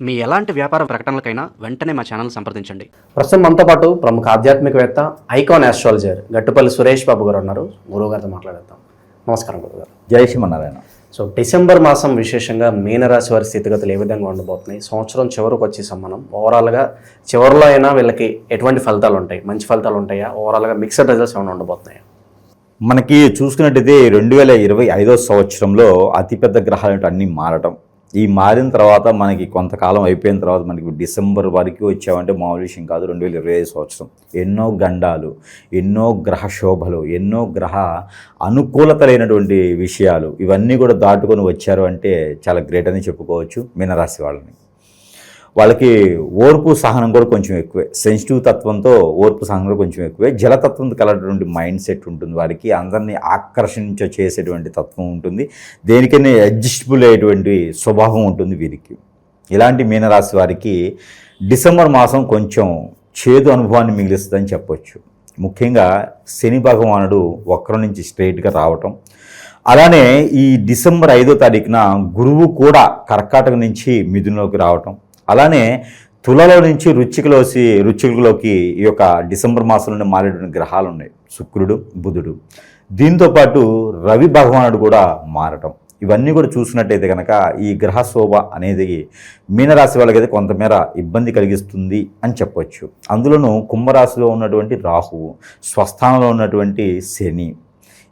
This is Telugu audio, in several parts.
మీ ఎలాంటి వ్యాపార ప్రకటనలకైనా వెంటనే మా ఛానల్ సంప్రదించండి. ప్రస్తుతం మనతో పాటు ప్రముఖ ఆధ్యాత్మికవేత్త, ఐకాన్ ఆస్ట్రాలజర్ గట్టుపల్లి సురేష్ బాబు గారు ఉన్నారు. గురువుగారితో మాట్లాడేద్దాం. నమస్కారం గురుగారు. జై శ్రీమన్నారాయణ. సో డిసెంబర్ మాసం విశేషంగా మీనరాశి వారి స్థితిగతులు ఏ విధంగా ఉండబోతున్నాయి? సంవత్సరం చివరికి వచ్చేసాం మనం. ఓవరాల్గా చివరిలో అయినా వీళ్ళకి ఎటువంటి ఫలితాలు ఉంటాయి? మంచి ఫలితాలు ఉంటాయా? ఓవరాల్గా మిక్సడ్ రిజల్ట్స్ ఏమైనా ఉండబోతున్నాయా? మనకి చూసుకున్నట్టయితే 2025 సంవత్సరంలో అతిపెద్ద గ్రహాలు అన్నీ మారటం. ఈ మారిన తర్వాత మనకి కొంతకాలం అయిపోయిన తర్వాత మనకి డిసెంబర్ వరకు వచ్చామంటే మామూలు విషయం కాదు. 2025 సంవత్సరం ఎన్నో గండాలు, ఎన్నో గ్రహ శోభలు, ఎన్నో గ్రహ అనుకూలతలైనటువంటి విషయాలు ఇవన్నీ కూడా దాటుకొని వచ్చారు అంటే చాలా గ్రేట్ అని చెప్పుకోవచ్చు. మీనరాశి వాళ్ళకి ఓర్పు సహనం కూడా కొంచెం ఎక్కువే. సెన్సిటివ్ తత్వంతో ఓర్పు సహనం కూడా కొంచెం ఎక్కువే. జలతత్వంతో కలటువంటి మైండ్ సెట్ ఉంటుంది వారికి. అందరినీ చేసేటువంటి తత్వం ఉంటుంది. దేనికైనా అడ్జస్టబుల్ అయ్యేటువంటి స్వభావం ఉంటుంది వీరికి. ఇలాంటి మీనరాశి వారికి డిసెంబర్ మాసం కొంచెం చేదు అనుభవాన్ని మిగిలిస్తుందని చెప్పొచ్చు. ముఖ్యంగా శని భగవానుడు వక్రం నుంచి స్ట్రైట్గా రావటం, అలానే ఈ డిసెంబర్ 5వ తారీఖున గురువు కూడా కర్కాటక నుంచి మిథునంలోకి రావటం, అలానే తులలో నుంచి రుచికలోకి ఈ యొక్క డిసెంబర్ మాసంలోనే మారేటువంటి గ్రహాలు ఉన్నాయి. శుక్రుడు, బుధుడు, దీంతోపాటు రవి భగవానుడు కూడా మారటం. ఇవన్నీ కూడా చూసినట్టయితే కనుక ఈ గ్రహ శోభ అనేది మీనరాశి వాళ్ళకైతే కొంతమేర ఇబ్బంది కలిగిస్తుంది అని చెప్పొచ్చు. అందులోనూ కుంభరాశిలో ఉన్నటువంటి రాహువు, స్వస్థానంలో ఉన్నటువంటి శని,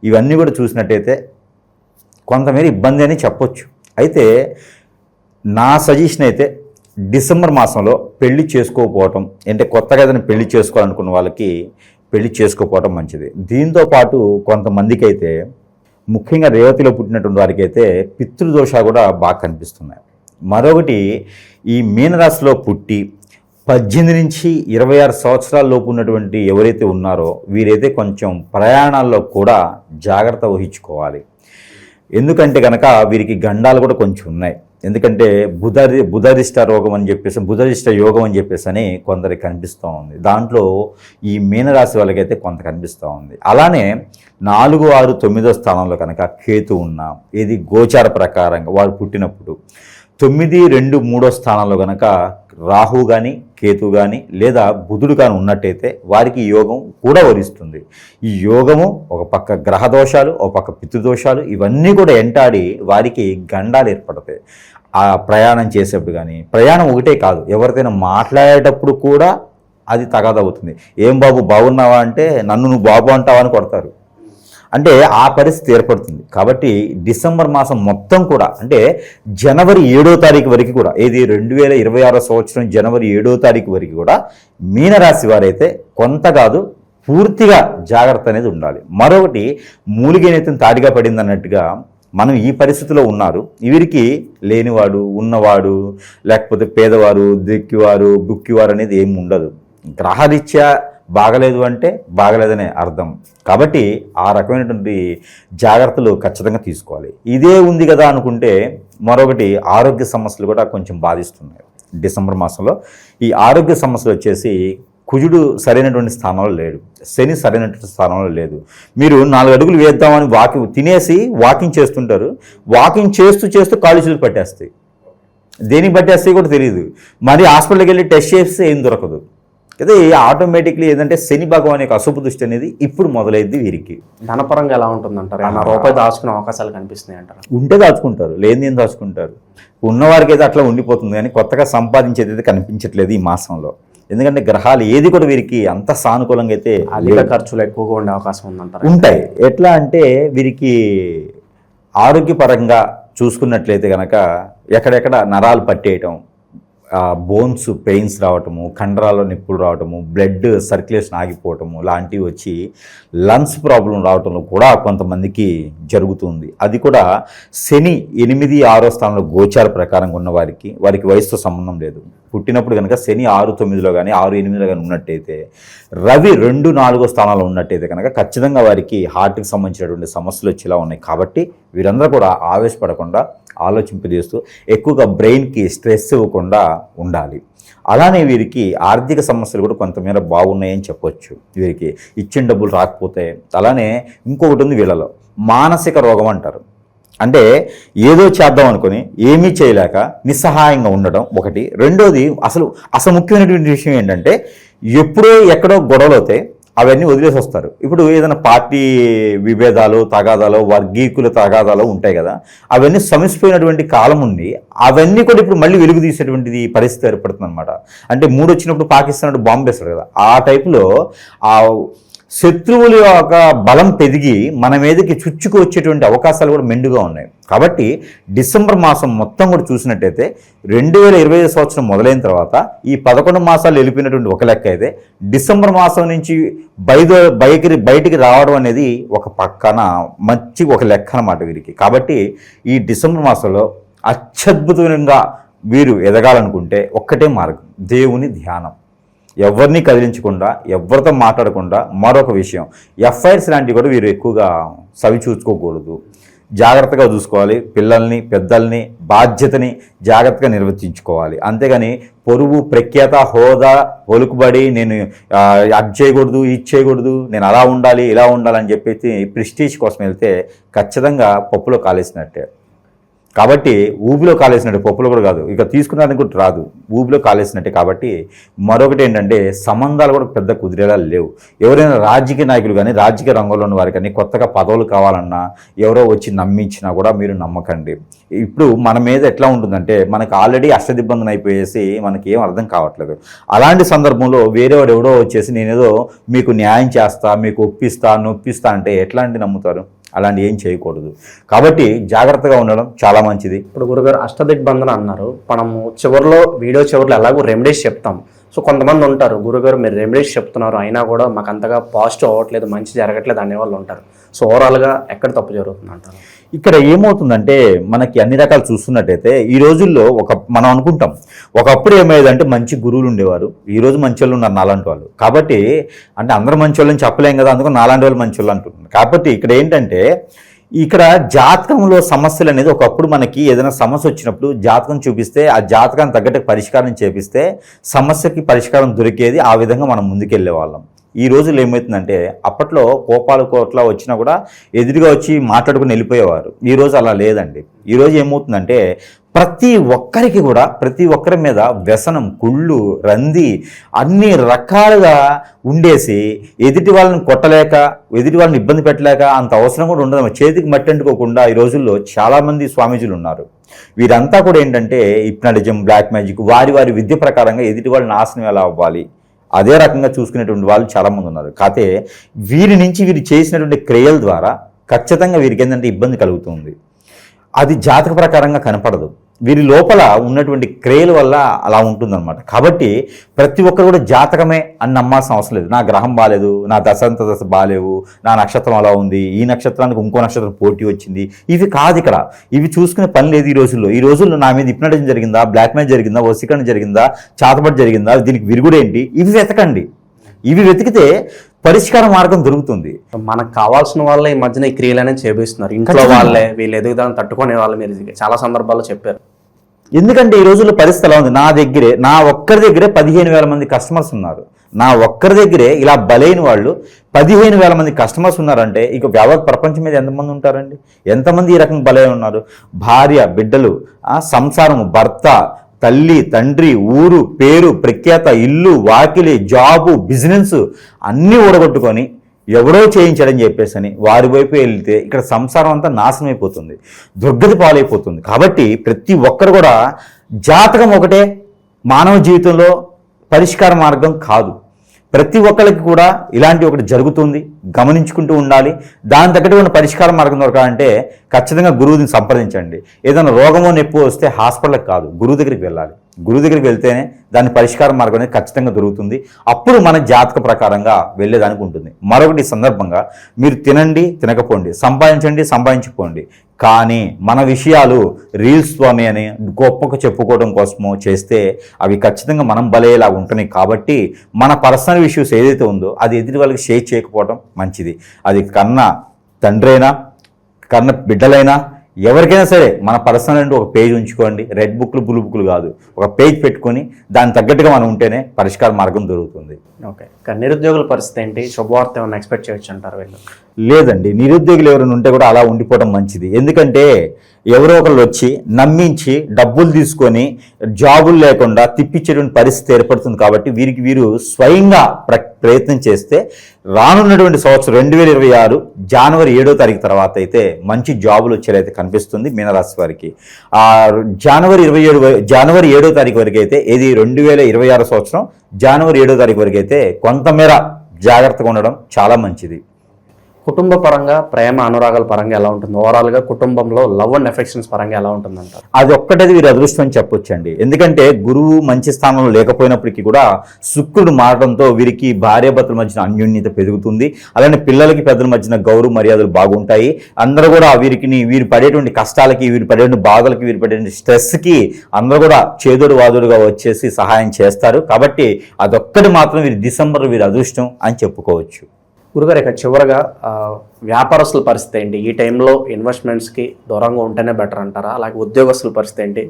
ఇవన్నీ కూడా చూసినట్టయితే కొంతమేర ఇబ్బంది అని చెప్పొచ్చు. అయితే నా సజెషన్ అయితే డిసెంబర్ మాసంలో పెళ్లి చేసుకోకపోవటం, అంటే కొత్తగా ఏదైనా పెళ్లి చేసుకోవాలనుకున్న వాళ్ళకి పెళ్లి చేసుకోకపోవటం మంచిది. దీంతోపాటు కొంతమందికి అయితే, ముఖ్యంగా రేవతిలో పుట్టినటువంటి వారికి అయితే పితృదోషాలు కూడా బాగా కనిపిస్తున్నాయి. మరొకటి, ఈ మీనరాశిలో పుట్టి 18 నుంచి 26 సంవత్సరాల లోపు ఉన్నటువంటి ఎవరైతే ఉన్నారో వీరైతే కొంచెం ప్రయాణాల్లో కూడా జాగ్రత్త వహించుకోవాలి. ఎందుకంటే కనుక వీరికి గండాలు కూడా కొంచెం ఉన్నాయి. ఎందుకంటే బుధరిష్ట యోగం అని చెప్పేసి అని కొందరికి కనిపిస్తూ ఉంది. దాంట్లో ఈ మీనరాశి వాళ్ళకైతే కొంత కనిపిస్తూ ఉంది. అలానే 4, 6, 9వ స్థానంలో కనుక కేతు ఉన్నా, ఇది గోచార ప్రకారంగా వారు పుట్టినప్పుడు 9, 2, 3వ స్థానంలో కనుక రాహు కానీ కేతు కానీ లేదా బుధుడు కానీ ఉన్నట్టయితే వారికి యోగం కూడా వరిస్తుంది. ఈ యోగము ఒక పక్క గ్రహ దోషాలు, ఒక పక్క పితృదోషాలు, ఇవన్నీ కూడా ఎంటాడి వారికి గండాలు ఏర్పడతాయి. ఆ ప్రయాణం చేసేప్పుడు కానీ, ప్రయాణం ఒకటే కాదు, ఎవరితోనైనా మాట్లాడేటప్పుడు కూడా అది తగాదవుతుంది. ఏం బాబు బాగున్నావా అంటే నన్ను నువ్వు బాబు అంటావా అని కొడతారు. అంటే ఆ పరిస్థితి ఏర్పడుతుంది. కాబట్టి డిసెంబర్ మాసం మొత్తం కూడా, అంటే జనవరి 7వ తారీఖు వరకు కూడా, ఇది 2026 సంవత్సరం జనవరి 7వ తారీఖు వరకు కూడా మీనరాశి వారైతే కొంత కాదు పూర్తిగా జాగ్రత్త అనేది ఉండాలి. మరొకటి, మూలిగేనైతే తాడిగా పడింది అన్నట్టుగా మనం ఈ పరిస్థితిలో ఉన్నారు. వీరికి లేనివాడు, ఉన్నవాడు, లేకపోతే పేదవారు, దిక్కివారు, బుక్కివారు అనేది ఏమి ఉండదు. గ్రహరీత్యా బాగలేదు అంటే బాగలేదనే అర్థం. కాబట్టి ఆ రకమైనటువంటి జాగ్రత్తలు ఖచ్చితంగా తీసుకోవాలి. ఇదే ఉంది కదా అనుకుంటే మరొకటి, ఆరోగ్య సమస్యలు కూడా కొంచెం బాధిస్తున్నాయి డిసెంబర్ మాసంలో. ఈ ఆరోగ్య సమస్యలు వచ్చేసి, కుజుడు సరైనటువంటి స్థానంలో లేడు, శని సరైనటువంటి స్థానంలో లేదు. మీరు 4 అడుగులు వేద్దామని తినేసి వాకింగ్ చేస్తుంటారు. వాకింగ్ చేస్తూ కాళ్ళు పట్టేస్తాయి. దేనికి పట్టేస్తాయి కూడా తెలియదు. మరి హాస్పిటల్కి వెళ్ళి టెస్ట్ చేస్తే ఏం దొరకదు. అయితే ఆటోమేటిక్లీ ఏంటంటే శని భగవాన్ యొక్క అశుభ దృష్టి అనేది ఇప్పుడు మొదలైంది వీరికి. ధనపరంగా ఎలా ఉంటుందంటారు? రూపాయి దాచుకునే అవకాశాలు కనిపిస్తున్నాయి అంటారు? ఉంటే దాచుకుంటారు, లేని ఏం దాచుకుంటారు. ఉన్నవారికి అయితే అట్లా ఉండిపోతుంది, కానీ కొత్తగా సంపాదించేది అయితే కనిపించట్లేదు ఈ మాసంలో. ఎందుకంటే గ్రహాలు ఏది కూడా వీరికి అంత సానుకూలంగా అయితే అధిక ఖర్చులు ఎక్కువగా ఉండే అవకాశం ఉందంటారు? ఉంటాయి. ఎట్లా అంటే వీరికి ఆరోగ్యపరంగా చూసుకున్నట్లయితే కనుక ఎక్కడెక్కడ నరాలు పట్టేయటం, బోన్స్ పెయిన్స్ రావటము, కండరాల్లో నిప్పులు రావటము, బ్లడ్ సర్క్యులేషన్ ఆగిపోవటము లాంటివి వచ్చి లంగ్స్ ప్రాబ్లం రావటంలో కూడా కొంతమందికి జరుగుతుంది. అది కూడా శని 8, 6వ స్థానంలో గోచార ప్రకారంగా ఉన్న వారికి వయసుతో సంబంధం లేదు. పుట్టినప్పుడు కనుక శని 6, 9లో కానీ 6, 8లో కానీ ఉన్నట్టయితే, రవి 2, 4వ స్థానాల్లో ఉన్నట్టయితే కనుక ఖచ్చితంగా వారికి హార్ట్కి సంబంధించినటువంటి సమస్యలు వచ్చేలా ఉన్నాయి. కాబట్టి వీరందరూ కూడా ఆవేశపడకుండా ఆలోచింపజేస్తూ ఎక్కువగా బ్రెయిన్కి స్ట్రెస్ ఇవ్వకుండా ఉండాలి. అలానే వీరికి ఆర్థిక సమస్యలు కూడా కొంతమేర బాగున్నాయని చెప్పొచ్చు. వీరికి ఇచ్చిన డబ్బులు రాకపోతే, అలానే ఇంకొకటి ఉంది వీళ్ళలో, మానసిక రోగం అంటారు. అంటే ఏదో చేద్దాం అనుకుని ఏమీ చేయలేక నిస్సహాయంగా ఉండడం ఒకటి. రెండోది అసలు ముఖ్యమైనటువంటి విషయం ఏంటంటే ఎప్పుడో ఎక్కడో గొడవలు అవుతాయి, అవన్నీ వదిలేసి వస్తారు. ఇప్పుడు ఏదైనా పార్టీ విభేదాలు, తగాదాలు, వర్గీకుల తగాదాలు ఉంటాయి కదా, అవన్నీ సమసిపోయినటువంటి కాలం ఉండి అవన్నీ కూడా ఇప్పుడు మళ్ళీ వెలుగు తీసేటువంటిది పరిస్థితి ఏర్పడుతుంది అనమాట. అంటే మూడు వచ్చినప్పుడు పాకిస్తాన్ బాంబు వేస్తాడు కదా, ఆ టైపులో ఆ శత్రువుల యొక్క బలం పెరిగి మన మీదకి చుచ్చుకు వచ్చేటువంటి అవకాశాలు కూడా మెండుగా ఉన్నాయి. కాబట్టి డిసెంబర్ మాసం మొత్తం కూడా చూసినట్టయితే 2025 సంవత్సరం మొదలైన తర్వాత ఈ 11 మాసాలు వెళ్ళిపోయినటువంటి ఒక లెక్క అయితే, డిసెంబర్ మాసం నుంచి బయటికి రావడం అనేది ఒక పక్కన మంచి ఒక లెక్క అన్నమాట వీరికి. కాబట్టి ఈ డిసెంబర్ మాసంలో అత్యద్భుతంగా వీరు ఎదగాలనుకుంటే ఒక్కటే మార్గం, దేవుని ధ్యానం. ఎవరిని కదిలించకుండా, ఎవరితో మాట్లాడకుండా. మరొక విషయం, ఎఫ్ఐఆర్స్ లాంటివి కూడా వీరు ఎక్కువగా సవి చూసుకోకూడదు, జాగ్రత్తగా చూసుకోవాలి. పిల్లల్ని, పెద్దల్ని, బాధ్యతని జాగ్రత్తగా నిర్వర్తించుకోవాలి. అంతేగాని పొరుగు, ప్రఖ్యాత, హోదా, ఒలుకుబడి, నేను అది చేయకూడదు, ఇది చేయకూడదు, నేను అలా ఉండాలి, ఇలా ఉండాలని చెప్పేసి ప్రెస్టీజ్ కోసం వెళ్తే ఖచ్చితంగా పప్పులో కాలేసినట్టే. కాబట్టి ఊబిలో కాలేసినట్టు, పప్పులో కూడా కాదు, ఇక తీసుకున్నానికి కూడా రాదు, ఊబిలో కాలేసినట్టే. కాబట్టి మరొకటి ఏంటంటే సంబంధాలు కూడా పెద్ద కుదిరేలా లేవు. ఎవరైనా రాజకీయ నాయకులు కానీ, రాజకీయ రంగంలో ఉన్న వారు కానీ కొత్తగా పదవులు కావాలన్నా ఎవరో వచ్చి నమ్మించినా కూడా మీరు నమ్మకండి. ఇప్పుడు మన మీద ఎట్లా ఉంటుందంటే మనకు ఆల్రెడీ అష్టదిబ్బందన అయిపోయేసి మనకి ఏం అర్థం కావట్లేదు. అలాంటి సందర్భంలో వేరేవాడు ఎవడో వచ్చేసి నేనేదో మీకు న్యాయం చేస్తా, మీకు ఒప్పిస్తా, నొప్పిస్తా అంటే ఎట్లాంటి నమ్ముతారు? అలాంటి ఏం చేయకూడదు. కాబట్టి జాగ్రత్తగా ఉండడం చాలా మంచిది. ఇప్పుడు గురుగారు అష్టదిగ్బంధన అన్నారు, మనము వీడియో చివరిలో ఎలాగో రెమెడీస్ చెప్తాం. సో కొంతమంది ఉంటారు, గురుగారు మీరు రెమెడీస్ చెప్తున్నారు అయినా కూడా మాకు అంతగా పాజిటివ్ అవ్వట్లేదు, మంచి జరగట్లేదు అనే వాళ్ళు ఉంటారు. సో ఓవరాల్గా ఎక్కడ తప్పు జరుగుతుంది అంటారు? ఇక్కడ ఏమవుతుందంటే మనకి అన్ని రకాలు చూస్తున్నట్టయితే ఈ రోజుల్లో మనం అనుకుంటాం ఒకప్పుడు ఏమయ్యేదంటే మంచి గురువులు ఉండేవారు, ఈరోజు మంచి వాళ్ళు ఉన్నారు నాలాంటి వాళ్ళు. కాబట్టి అంటే అందరూ మంచి వాళ్ళని చెప్పలేం కదా, అందుకని నాలాంటి వాళ్ళు మంచి వాళ్ళు అంటున్నారు. కాబట్టి ఇక్కడ ఏంటంటే ఇక్కడ జాతకంలో సమస్యలు అనేది ఒకప్పుడు మనకి ఏదైనా సమస్య వచ్చినప్పుడు జాతకం చూపిస్తే ఆ జాతకాన్ని తగ్గట్టు పరిష్కారం చేపిస్తే సమస్యకి పరిష్కారం దొరికేది, ఆ విధంగా మనం ముందుకెళ్ళే వాళ్ళం. ఈ రోజుల్లో ఏమవుతుందంటే అప్పట్లో కోపాలు కోట్ల వచ్చినా కూడా ఎదురుగా వచ్చి మాట్లాడుకుని వెళ్ళిపోయేవారు. ఈరోజు అలా లేదండి. ఈరోజు ఏమవుతుందంటే ప్రతి ఒక్కరి మీద వ్యసనం, కుళ్ళు, రంది అన్ని రకాలుగా ఉండేసి ఎదుటి వాళ్ళని కొట్టలేక, ఎదుటి వాళ్ళని ఇబ్బంది పెట్టలేక అంత అవసరం కూడా ఉండదు. చేతికి మట్టి అంటుకోకుండా ఈ రోజుల్లో చాలామంది స్వామీజీలు ఉన్నారు. వీరంతా కూడా ఏంటంటే హిప్నాటిజం, బ్లాక్ మ్యాజిక్, వారి విద్య ప్రకారంగా ఎదుటి వాళ్ళని నాశనం ఎలా అవ్వాలి అదే రకంగా చూసుకునేటువంటి వాళ్ళు చాలామంది ఉన్నారు. కాకపోతే వీరు చేసినటువంటి క్రియల ద్వారా ఖచ్చితంగా వీరికి ఏంటంటే ఇబ్బంది కలుగుతుంది. అది జాతక ప్రకారంగా కనపడదు, వీరి లోపల ఉన్నటువంటి క్రియల వల్ల అలా ఉంటుందన్నమాట. కాబట్టి ప్రతి ఒక్కరు కూడా జాతకమే అని నమ్మాల్సిన అవసరం లేదు. నా గ్రహం బాగాలేదు, నా దశ బాగాలేవు, నా నక్షత్రం అలా ఉంది, ఈ నక్షత్రానికి ఇంకో నక్షత్రం పోటీ వచ్చింది, ఇవి కాదు. ఇక్కడ ఇవి చూసుకునే పని లేదు. ఈ రోజుల్లో నా మీద హిప్నోటిజం జరిగిందా, బ్లాక్ మ్యాజిక్ జరిగిందా, వశీకరణ జరిగిందా, చాతబడి జరిగిందా, దీనికి విరుగుడేంటి, ఇవి వెతకండి. ఇవి వెతికితే పరిష్కార మార్గం దొరుకుతుంది. మనకు కావాల్సిన వాళ్ళే ఈ మధ్యన ఈ క్రియలు అనేది చేపిస్తున్నారు. ఇంట్లో వాళ్ళే వీళ్ళు ఎదుగుదాన్ని తట్టుకునే వాళ్ళు మీరు చాలా సందర్భాల్లో చెప్పారు. ఎందుకంటే ఈ రోజుల్లో పరిస్థితి ఎలా ఉంది, నా ఒక్కరి దగ్గరే 15,000 మంది కస్టమర్స్ ఉన్నారు. నా ఒక్కరి దగ్గరే ఇలా బలైన వాళ్ళు 15,000 మంది కస్టమర్స్ ఉన్నారంటే ఇక ప్రపంచం మీద ఎంతమంది ఉంటారండి? ఎంతమంది ఈ రకంగా బలైన ఉన్నారు? భార్య, బిడ్డలు, సంసారం, భర్త, తల్లి, తండ్రి, ఊరు, పేరు, ప్రఖ్యాత, ఇల్లు, వాకిలి, జాబు, బిజినెస్ అన్నీ ఊడగొట్టుకొని ఎవడో చేయించాడని చెప్పేసి వారి వైపు వెళ్తే ఇక్కడ సంసారం అంతా నాశనం అయిపోతుంది, దుర్గతి పాలైపోతుంది. కాబట్టి ప్రతి ఒక్కరు కూడా జాతకం ఒకటే మానవ జీవితంలో పరిష్కార మార్గం కాదు. ప్రతి ఒక్కరికి కూడా ఇలాంటి ఒకటి జరుగుతుంది, గమనించుకుంటూ ఉండాలి. దాని తగ్గట్టు పరిష్కార మార్గం దొరకాలంటే ఖచ్చితంగా గురువుని సంప్రదించండి. ఏదైనా రోగమో నొప్పి వస్తే హాస్పిటల్కి కాదు, గురువు దగ్గరికి వెళ్ళాలి. గురువు దగ్గరికి వెళ్తేనే దాని పరిష్కార మార్గం అనేది ఖచ్చితంగా దొరుకుతుంది. అప్పుడు మన జాతక ప్రకారంగా వెళ్ళేదానికి ఉంటుంది. మరొకటి సందర్భంగా మీరు తినండి, తినకపోండి, సంపాదించండి, సంపాదించుకోండి, కానీ మన విషయాలు రీల్స్తోనే అని గొప్పకు చెప్పుకోవడం కోసమో చేస్తే అవి ఖచ్చితంగా మనం బలయ్యేలా ఉంటున్నాయి. కాబట్టి మన పర్సనల్ ఇష్యూస్ ఏదైతే ఉందో అది ఎదుటి వాళ్ళకి షేర్ చేయకపోవడం మంచిది. అది కన్నా తండ్రి అయినా, కన్నా బిడ్డలైనా, ఎవరికైనా సరే మన పర్సనల్ అంటూ ఒక పేజ్ ఉంచుకోండి. రెడ్ బుక్లు, బ్లూ బుక్లు కాదు, ఒక పేజ్ పెట్టుకొని దాని తగ్గట్టుగా మనం ఉంటేనే పరిష్కార మార్గం దొరుకుతుంది. ఓకే, నిరుద్యోగుల పరిస్థితి ఏంటి? శుభవార్త ఏమైనా ఎక్స్పెక్ట్ చేయొచ్చు అంటారు వీళ్ళు? లేదండి, నిరుద్యోగులు ఎవరైనా ఉంటే కూడా అలా ఉండిపోవడం మంచిది. ఎందుకంటే ఎవరో ఒకళ్ళు వచ్చి నమ్మించి డబ్బులు తీసుకొని జాబులు లేకుండా తిప్పించేటువంటి పరిస్థితి ఏర్పడుతుంది. కాబట్టి వీరు స్వయంగా ప్రయత్నం చేస్తే రానున్నటువంటి సంవత్సరం 2026 జనవరి 7వ తారీఖు తర్వాత అయితే మంచి జాబులు వచ్చేదైతే కనిపిస్తుంది మీనరాశి వారికి. జనవరి 7వ తారీఖు వరకు అయితే ఇది 2026 సంవత్సరం జనవరి 7వ తారీఖు వరకు అయితే కొంతమేర జాగ్రత్తగా ఉండడం చాలా మంచిది. కుటుంబ పరంగా ప్రేమ అనురాగాల పరంగా ఎలా ఉంటుంది? ఓవరాల్గా కుటుంబంలో లవ్ అండ్ ఎఫెక్షన్స్ పరంగా ఎలా ఉంటుంది అంటారు? అది ఒక్కటేది వీరు అదృష్టం అని చెప్పొచ్చండి. ఎందుకంటే గురువు మంచి స్థానంలో లేకపోయినప్పటికీ కూడా శుక్రుడు మారడంతో వీరికి భార్యాభర్తల మధ్యన అన్యోన్యత పెరుగుతుంది. అలానే పిల్లలకి పెద్దల మధ్యన గౌరవ మర్యాదలు బాగుంటాయి. అందరూ కూడా వీరు పడేటువంటి కష్టాలకి, వీరు పడేటువంటి బాధలకి, వీరు పడేటువంటి స్ట్రెస్కి అందరూ కూడా చేదోడు వాదోడుగా వచ్చేసి సహాయం చేస్తారు. కాబట్టి అదొక్కటి మాత్రం వీరి అదృష్టం అని చెప్పుకోవచ్చు. గురుగారు, ఇక చివరగా వ్యాపారస్తుల పరిస్థితి ఏంటి? ఈ టైంలో ఇన్వెస్ట్మెంట్స్కి దూరంగా ఉంటేనే బెటర్ అంటారా? అలాగే ఉద్యోగస్తుల పరిస్థితి ఏంటి?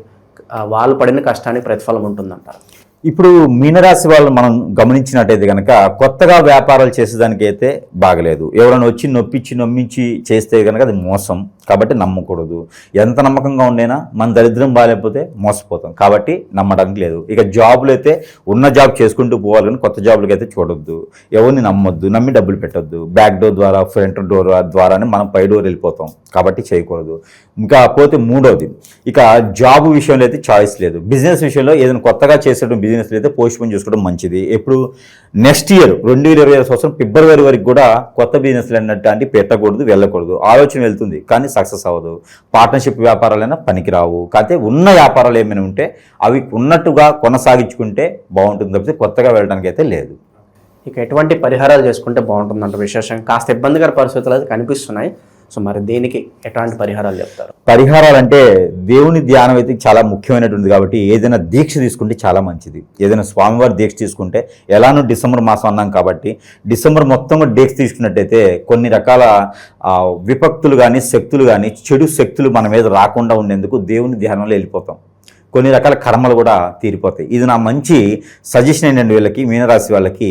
వాళ్ళు పడిన కష్టానికి ప్రతిఫలం ఉంటుందంటారా? ఇప్పుడు మీనరాశి వాళ్ళు మనం గమనించినట్టయితే కనుక కొత్తగా వ్యాపారాలు చేసేదానికి అయితే బాగలేదు. ఎవరైనా వచ్చి నమ్మించి చేస్తే కనుక అది మోసం. కాబట్టి నమ్మకూడదు. ఎంత నమ్మకంగా ఉండేనా మన దరిద్రం బాగాలేకపోతే మోసపోతాం. కాబట్టి నమ్మడానికి లేదు. ఇక జాబులు అయితే ఉన్న జాబ్ చేసుకుంటూ పోవాలి, కానీ కొత్త జాబులకి అయితే చూడొద్దు. ఎవరిని నమ్మొద్దు, నమ్మి డబ్బులు పెట్టొద్దు. బ్యాక్ డోర్ ద్వారా, ఫ్రంట్ డోర్ ద్వారానే మనం పై డోర్ వెళ్ళిపోతాం. కాబట్టి చేయకూడదు. ఇంకా పోతే మూడోది, ఇక జాబ్ విషయంలో అయితే చాయిస్ లేదు. బిజినెస్ విషయంలో ఏదైనా కొత్తగా చేసేటప్పుడు బిజినెస్ అయితే పోస్ట్పోన్ చేసుకోవడం మంచిది. ఎప్పుడు నెక్స్ట్ ఇయర్ 2026 సంవత్సరం ఫిబ్రవరి వరకు కూడా కొత్త బిజినెస్లు అన్నట్టు పెట్టకూడదు, వెళ్ళకూడదు. ఆలోచన వెళ్తుంది కానీ సక్సెస్ అవ్వదు. పార్ట్నర్షిప్ వ్యాపారాలైనా పనికిరావు. కాకపోతే ఉన్న వ్యాపారాలు ఏమైనా ఉంటే అవి ఉన్నట్టుగా కొనసాగించుకుంటే బాగుంటుంది తప్పితే కొత్తగా వెళ్ళడానికి అయితే లేదు. ఇక ఎటువంటి పరిహారాలు చేసుకుంటే బాగుంటుందంట? విశేషంగా కాస్త ఇబ్బందికర పరిస్థితులు అయితే కనిపిస్తున్నాయి. సో మరి దేనికి ఎట్లాంటి పరిహారాలు చెప్తారు? పరిహారాలు అంటే దేవుని ధ్యానం అయితే చాలా ముఖ్యమైనటువంటిది. కాబట్టి ఏదైనా దీక్ష తీసుకుంటే చాలా మంచిది. ఏదైనా స్వామివారి దీక్ష తీసుకుంటే, ఎలానో డిసెంబర్ మాసం అన్నాం కాబట్టి డిసెంబర్ మొత్తం కూడా దీక్ష తీసుకున్నట్టయితే కొన్ని రకాల విపక్తులు కానీ శక్తులు కానీ చెడు శక్తులు మన మీద రాకుండా ఉండేందుకు దేవుని ధ్యానంలో వెళ్ళిపోతాం. కొన్ని రకాల కర్మలు కూడా తీరిపోతాయి. ఇది నా మంచి సజెషన్ ఏంటంటే వీళ్ళకి, మీనరాశి వాళ్ళకి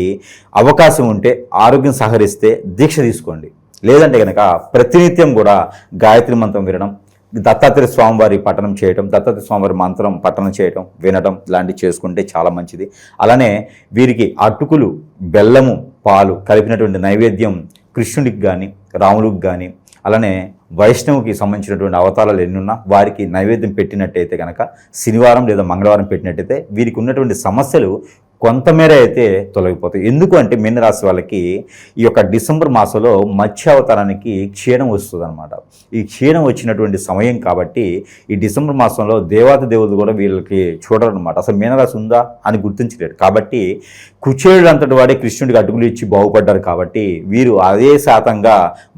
అవకాశం ఉంటే, ఆరోగ్యం సహకరిస్తే దీక్ష తీసుకోండి. లేదంటే కనుక ప్రతినిత్యం కూడా గాయత్రి మంత్రం వినడం, దత్తాత్రేయ స్వామివారి పఠనం చేయటం, దత్తాత్రేయ స్వామివారి మంత్రం పఠనం చేయటం, వినడం లాంటివి చేసుకుంటే చాలా మంచిది. అలానే వీరికి అటుకులు, బెల్లము, పాలు కలిపినటువంటి నైవేద్యం కృష్ణుడికి కానీ, రాముడికి కానీ, అలానే వైష్ణవుకి సంబంధించినటువంటి అవతారాలు ఎన్నున్నా వారికి నైవేద్యం పెట్టినట్టయితే కనుక, శనివారం లేదా మంగళవారం పెట్టినట్టయితే వీరికి ఉన్నటువంటి సమస్యలు కొంతమేర అయితే తొలగిపోతాయి. ఎందుకు అంటే మీనరాశి వాళ్ళకి ఈ యొక్క డిసెంబర్ మాసంలో మత్స్య అవతారానికి క్షీణం వస్తుంది అనమాట. ఈ క్షీణం వచ్చినటువంటి సమయం కాబట్టి ఈ డిసెంబర్ మాసంలో దేవాతి దేవుడు కూడా వీళ్ళకి చూడరు అనమాట. అసలు మీనరాశి ఉందా అని గుర్తించలేరు. కాబట్టి కుచేరుడు అంతటి వాడే కృష్ణుడికి అటుకులు ఇచ్చి బాగుపడ్డారు. కాబట్టి వీరు అదే శాతంగా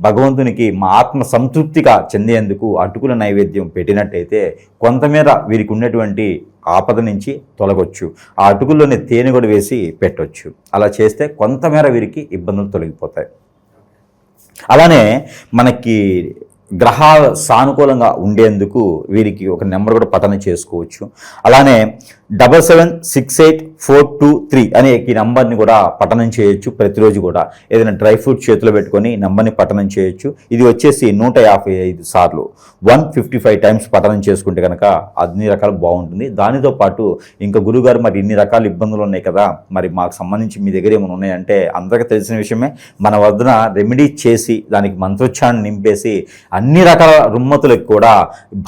భగవంతునికి మా ఆత్మ సంతృప్తిగా చెందేందుకు అటుకుల నైవేద్యం పెట్టినట్టయితే కొంతమేర వీరికి ఉన్నటువంటి ఆపద నుంచి తొలగొచ్చు. ఆ అటుకుల్లోనే తేనె కూడా వేసి పెట్టొచ్చు. అలా చేస్తే కొంతమేర వీరికి ఇబ్బందులు తొలగిపోతాయి. అలానే మనకి గ్రహాలు సానుకూలంగా ఉండేందుకు వీరికి ఒక నెంబర్ కూడా పఠనం చేసుకోవచ్చు. అలానే 776843 అనే ఈ నంబర్ని కూడా పఠనం చేయొచ్చు. ప్రతిరోజు కూడా ఏదైనా డ్రై ఫ్రూట్ చేతిలో పెట్టుకొని నంబర్ని పఠనం చేయొచ్చు. ఇది వచ్చేసి 155 సార్లు 155 టైమ్స్ పఠనం చేసుకుంటే కనుక అన్ని రకాలు బాగుంటుంది. దానితో పాటు ఇంకా గురుగారు మరి ఇన్ని రకాల ఇబ్బందులు ఉన్నాయి కదా, మరి మాకు సంబంధించి మీ దగ్గర ఏమైనా ఉన్నాయంటే అందరికీ తెలిసిన విషయమే. మన వద్ద రెమెడీ చేసి దానికి మంత్రోచ్చారణ నింపేసి అన్ని రకాల రుమ్మతులకు కూడా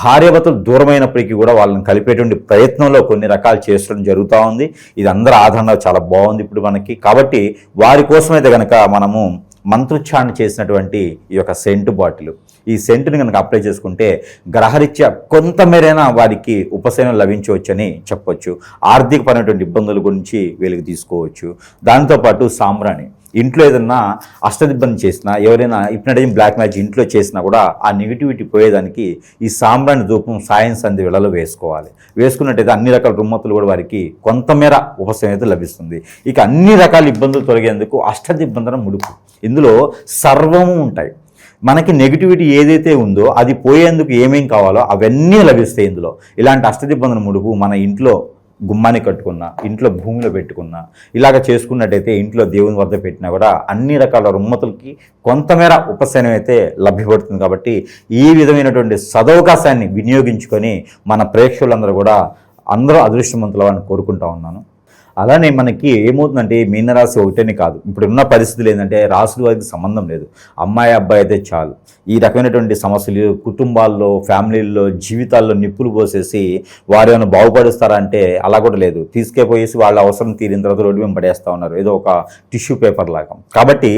భార్యాభర్తలు దూరమైనప్పటికీ కూడా వాళ్ళని కలిపేటువంటి ప్రయత్నంలో కొన్ని రకాలు చేసడం జరుగుతూ ఉంది. ఇది అందరి ఆదరణ చాలా బాగుంది ఇప్పుడు మనకి. కాబట్టి వారి కోసమైతే కనుక మనము మంత్రోచ్చారణ చేసినటువంటి ఈ యొక్క సెంటు బాటిల్, ఈ సెంటుని కనుక అప్లై చేసుకుంటే గ్రహరీత్యా కొంతమేరైనా వారికి ఉపశమనం లభించవచ్చని చెప్పొచ్చు. ఆర్థికపరమైనటువంటి ఇబ్బందుల గురించి వీళ్ళకి తీసుకోవచ్చు. దాంతోపాటు సాంబ్రాణి, ఇంట్లో ఏదన్నా అష్టదిబ్బంది చేసినా, ఎవరైనా హిప్నటిజం బ్లాక్ మ్యాజిక్ ఇంట్లో చేసినా కూడా ఆ నెగిటివిటీ పోయేదానికి ఈ సాంబ్రాణి ధూపం సాయం సంధి వేళలో వేసుకోవాలి. వేసుకున్నట్టయితే అన్ని రకాల రుమ్మతులు కూడా వారికి కొంతమేర ఉపశమనం లభిస్తుంది. ఇక అన్ని రకాల ఇబ్బందులు తొలగేందుకు అష్టదిబ్బందన ముడుపు, ఇందులో సర్వము ఉంటాయి. మనకి నెగిటివిటీ ఏదైతే ఉందో అది పోయేందుకు ఏమేం కావాలో అవన్నీ లభిస్తాయి ఇందులో. ఇలాంటి అష్టదిబ్బందన ముడుపు మన ఇంట్లో గుమ్మాన్ని కట్టుకున్నా, ఇంట్లో భూమిలో పెట్టుకున్నా, ఇలాగ చేసుకున్నట్టయితే ఇంట్లో దేవుని వద్ద పెట్టినా కూడా అన్ని రకాల రుమ్మతులకి కొంతమేర ఉపశమనం అయితే లభ్యపడుతుంది. కాబట్టి ఈ విధమైనటువంటి సదవకాశాన్ని వినియోగించుకొని మన ప్రేక్షకులందరూ కూడా అందరూ అదృష్టవంతులని కోరుకుంటా ఉన్నాను. అలానే మనకి ఏమవుతుందంటే మీనరాశి ఒకటేనే కాదు, ఇప్పుడున్న పరిస్థితులు ఏంటంటే రాసుల వారికి సంబంధం లేదు, అమ్మాయి అబ్బాయి అయితే చాలు ఈ రకమైనటువంటి సమస్యలు కుటుంబాల్లో, ఫ్యామిలీల్లో, జీవితాల్లో నిప్పులు పోసేసి వారు ఏమైనా బాగుపడుస్తారా అంటే అలా కూడా లేదు. తీసుకెళ్ళిపోయేసి వాళ్ళ అవసరం తీరిన తర్వాత రోడ్డు మీద పడేస్తూ ఉన్నారు, ఏదో ఒక టిష్యూ పేపర్ లాగా. కాబట్టి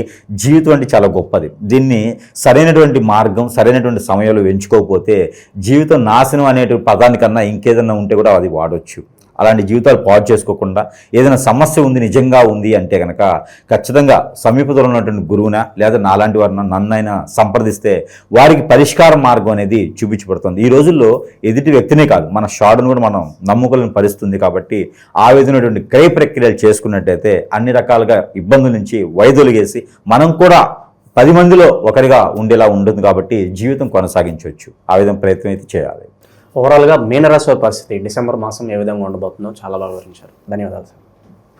జీవితం అంటే చాలా గొప్పది. దీన్ని సరైనటువంటి మార్గం, సరైనటువంటి సమయంలో ఎంచుకోకపోతే జీవితం నాశనం అనేటువంటి పదానికన్నా ఇంకేదన్నా ఉంటే కూడా అది వాడవచ్చు. అలాంటి జీవితాలు పాడు చేసుకోకుండా ఏదైనా సమస్య ఉంది, నిజంగా ఉంది అంటే కనుక ఖచ్చితంగా సమీపంలో ఉన్నటువంటి గురువునా లేదా నాలాంటి వారిని నన్నైనా సంప్రదిస్తే వారికి పరిష్కార మార్గం అనేది చూపించబడుతుంది. ఈ రోజుల్లో ఎదుటి వ్యక్తినే కాదు, మన షాడును కూడా మనం నమ్ముకోలేని పరిస్థితుంది. కాబట్టి ఆ విధమైనటువంటి క్రయ ప్రక్రియలు చేసుకున్నట్టయితే అన్ని రకాలుగా ఇబ్బందుల నుంచి వైదొలిగేసి మనం కూడా 10 మందిలో ఒకరిగా ఉండేలా ఉంటుంది. కాబట్టి జీవితం కొనసాగించవచ్చు. ఆ విధంగా ప్రయత్నం అయితే చేయాలి. ఓవరాల్గా మీనరాశి వారి పరిస్థితి డిసెంబర్ మాసం ఏ విధంగా ఉండబోతుందో చాలా బాగా వివరించారు. ధన్యవాదాలు సార్.